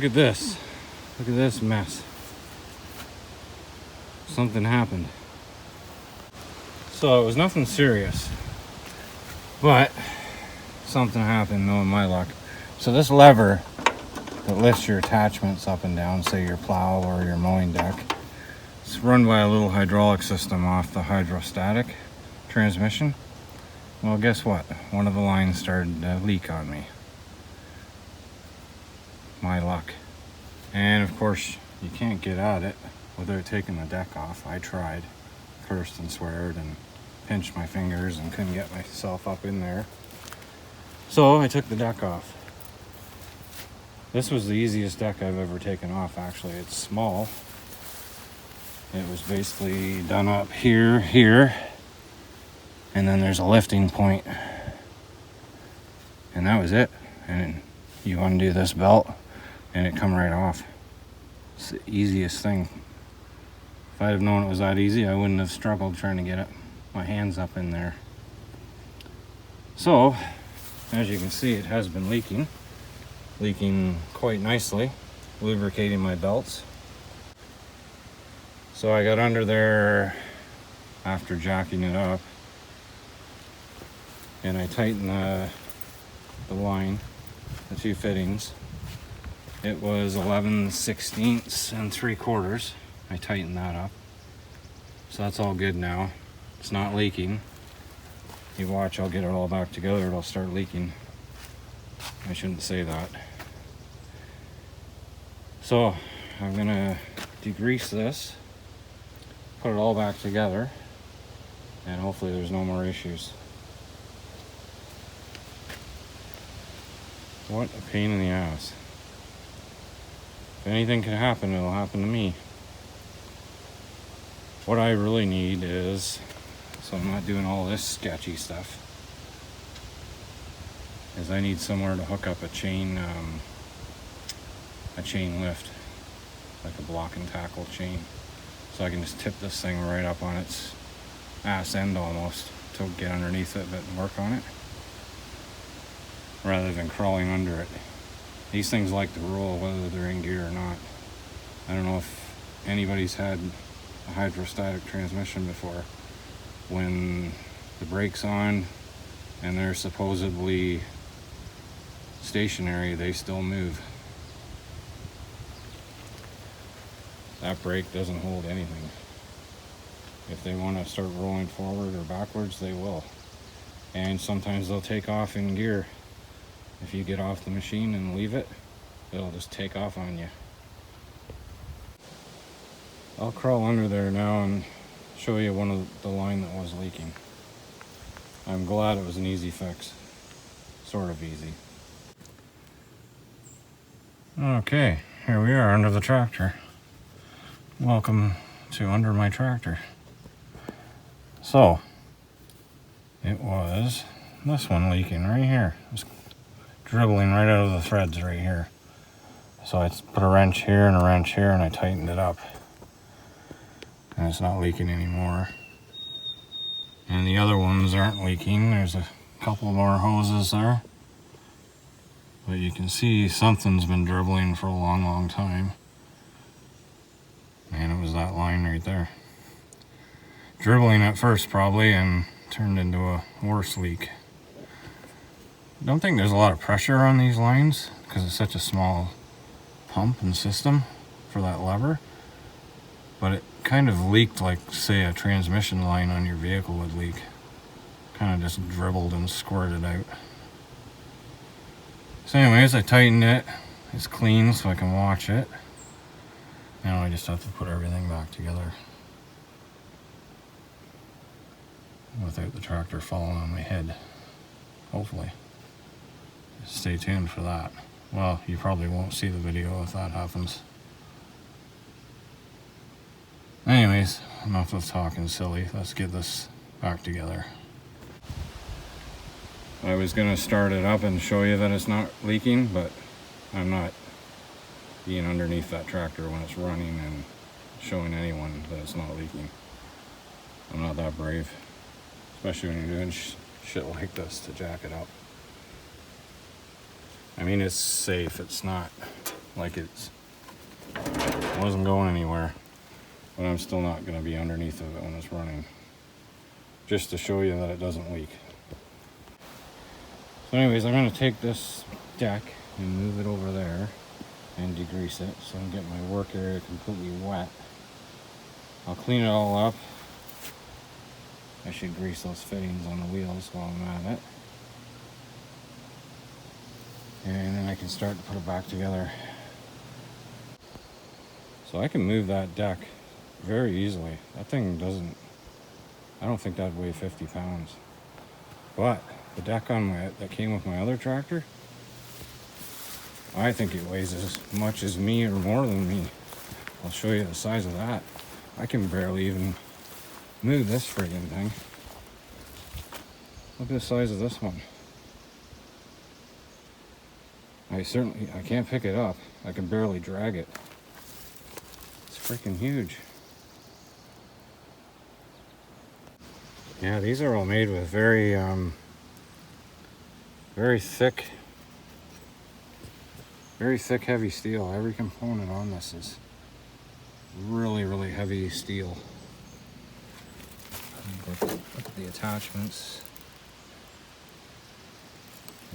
look at this. Look at this mess. Something happened. So it was nothing serious, but something happened, knowing my luck. So this lever that lifts your attachments up and down, say your plow or your mowing deck, it's run by a little hydraulic system off the hydrostatic transmission. Well, guess what? One of the lines started to leak on me. My luck. And of course, you can't get at it without taking the deck off. I tried, cursed and sweared and pinched my fingers and couldn't get myself up in there. So I took the deck off. This was the easiest deck I've ever taken off, actually. It's small. It was basically done up here, and then there's a lifting point. And that was it. And you undo this belt and it come right off. It's the easiest thing. If I'd have known it was that easy, I wouldn't have struggled trying to get my hands up in there. So, as you can see, it has been leaking quite nicely, lubricating my belts. So I got under there after jacking it up, and I tightened the line, the two fittings. It was 11/16 3/4. I tightened that up, so that's all good now. It's not leaking. You watch, I'll get it all back together, it'll start leaking. I shouldn't say that. So I'm gonna degrease this, put it all back together, and hopefully there's no more issues. What a pain in the ass. If anything can happen, it'll happen to me. What I really need is, so I'm not doing all this sketchy stuff, is I need somewhere to hook up a chain lift, like a block and tackle chain, so I can just tip this thing right up on its ass end almost to get underneath it and work on it, rather than crawling under it. These things like to roll whether they're in gear or not. I don't know if anybody's had a hydrostatic transmission before. When the brake's on and they're supposedly stationary, they still move. That brake doesn't hold anything. If they want to start rolling forward or backwards, they will. And sometimes they'll take off in gear. If you get off the machine and leave it, it'll just take off on you. I'll crawl under there now and show you one of the line that was leaking. I'm glad it was an easy fix. Sort of easy. Okay, here we are under the tractor. Welcome to under my tractor. So, it was this one leaking right here. It was dribbling right out of the threads right here. So I put a wrench here and a wrench here and I tightened it up. And it's not leaking anymore. And the other ones aren't leaking. There's a couple more hoses there. But you can see something's been dribbling for a long time. And it was that line right there. Dribbling at first probably, and turned into a worse leak. Don't think there's a lot of pressure on these lines because it's such a small pump and system for that lever. But it kind of leaked like, say, a transmission line on your vehicle would leak. Kind of just dribbled and squirted out. So anyways, I tightened it. It's clean so I can watch it. Now I just have to put everything back together without the tractor falling on my head. Hopefully. Stay tuned for that. Well, you probably won't see the video if that happens. Anyways, enough of talking silly. Let's get this back together. I was going to start it up and show you that it's not leaking, but I'm not being underneath that tractor when it's running and showing anyone that it's not leaking. I'm not that brave, especially when you're doing shit like this to jack it up. I mean, it's safe. It's not like it wasn't going anywhere, but I'm still not going to be underneath of it when it's running, just to show you that it doesn't leak. So anyways, I'm going to take this deck and move it over there and degrease it so I can get my work area completely wet. I'll clean it all up. I should grease those fittings on the wheels while I'm at it. And then I can start to put it back together. So I can move that deck very easily. That thing doesn't, I don't think that'd weigh 50 pounds. But the deck that came with my other tractor, I think it weighs as much as me or more than me. I'll show you the size of that. I can barely even move this friggin' thing. Look at the size of this one. I can't pick it up. I can barely drag it. It's freaking huge. Yeah, these are all made with very thick, heavy steel. Every component on this is really, really heavy steel. Look at the attachments.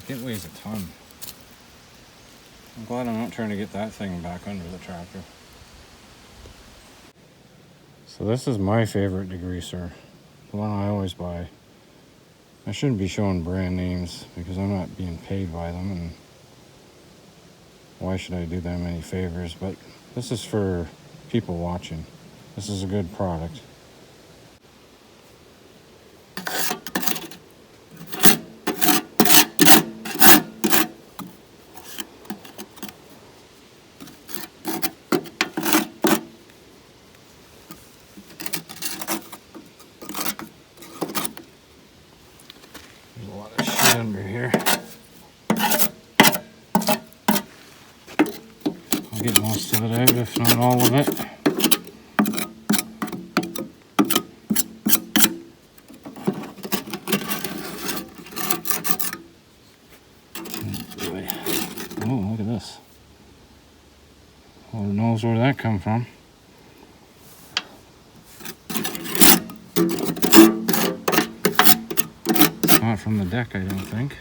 It weighs a ton. I'm glad I'm not trying to get that thing back under the tractor. So this is my favorite degreaser, the one I always buy. I shouldn't be showing brand names because I'm not being paid by them, and why should I do them any favors? But this is for people watching. This is a good product. There's a lot of shit under here. I'll get most of it out, if not all of it. Oh, look at this. Lord knows where that come from. It's not from the deck, I don't think.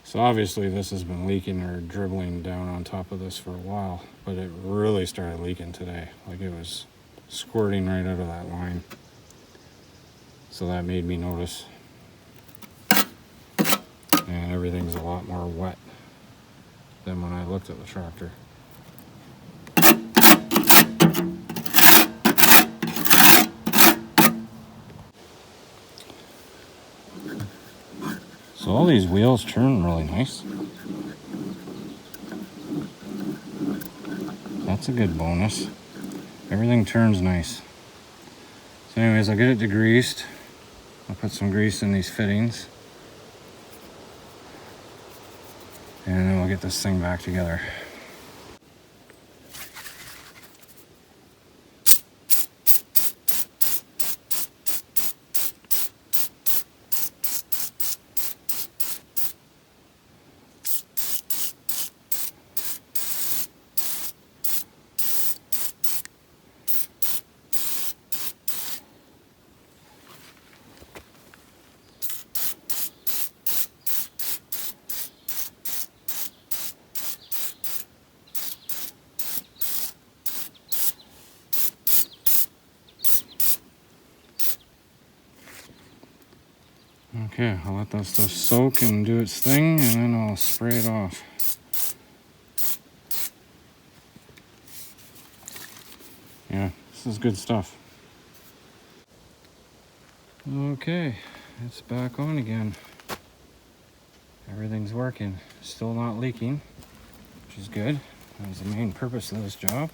So obviously this has been leaking or dribbling down on top of this for a while, but it really started leaking today. Like it was squirting right out of that line. So that made me notice. And everything's a lot more wet than when I looked at the tractor. So all these wheels turn really nice. That's a good bonus. Everything turns nice. So anyways, I'll get it degreased. I'll put some grease in these fittings. And then we'll get this thing back together. Okay, I'll let that stuff soak and do its thing, and then I'll spray it off. Yeah, this is good stuff. Okay, it's back on again. Everything's working. Still not leaking, which is good. That was the main purpose of this job.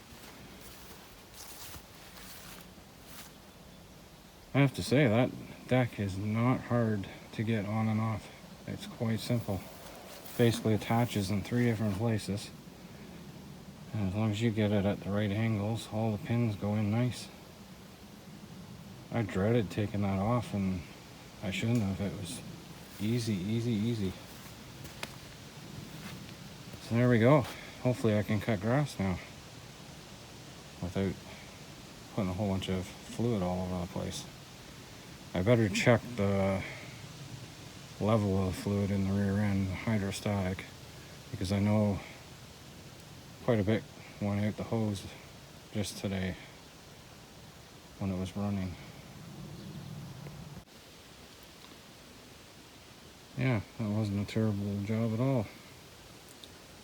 I have to say, that deck is not hard to get on and off. It's quite simple. Basically attaches in 3 different places. And as long as you get it at the right angles, all the pins go in nice. I dreaded taking that off, and I shouldn't have. It was Easy, easy, easy. So there we go. Hopefully I can cut grass now without putting a whole bunch of fluid all over the place. I better check the level of fluid in the rear end, hydrostatic, because I know quite a bit went out the hose just today when it was running. Yeah, that wasn't a terrible job at all.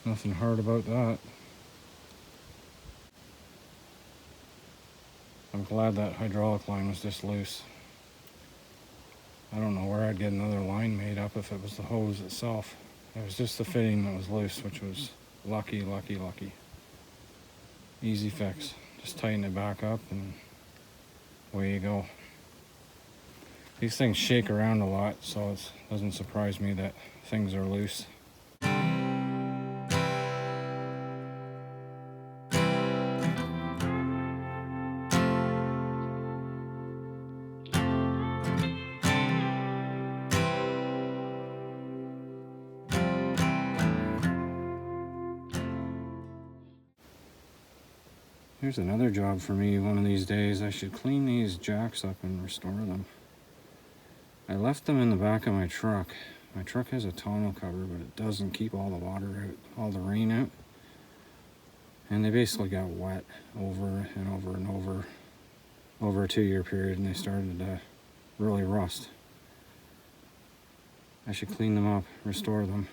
Nothing hard about that. I'm glad that hydraulic line was just loose. I don't know where I'd get another line made up if it was the hose itself. It was just the fitting that was loose, which was lucky, lucky, lucky. Easy fix. Just tighten it back up and away you go. These things shake around a lot, so it doesn't surprise me that things are loose. Here's another job for me one of these days. I should clean these jacks up and restore them. I left them in the back of my truck. My truck has a tonneau cover, but it doesn't keep all the water out, all the rain out. And they basically got wet over and over and over a 2-year period, and they started to really rust. I should clean them up, restore them.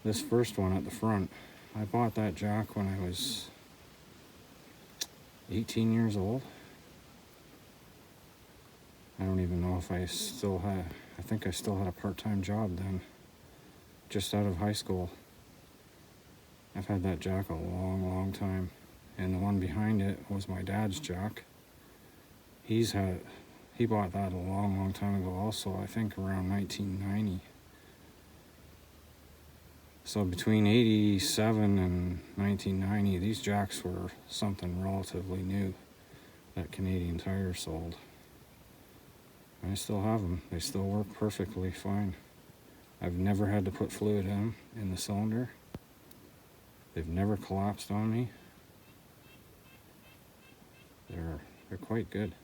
This first one at the front, I bought that jack when I was 18 years old. I don't even know if I think I still had a part-time job then, just out of high school. I've had that jack a long, long time. And the one behind it was my dad's jack. He bought that a long, long time ago also, I think around 1990. So between 87 and 1990, these jacks were something relatively new that Canadian Tire sold. I still have them. They still work perfectly fine. I've never had to put fluid in the cylinder. They've never collapsed on me. They're quite good.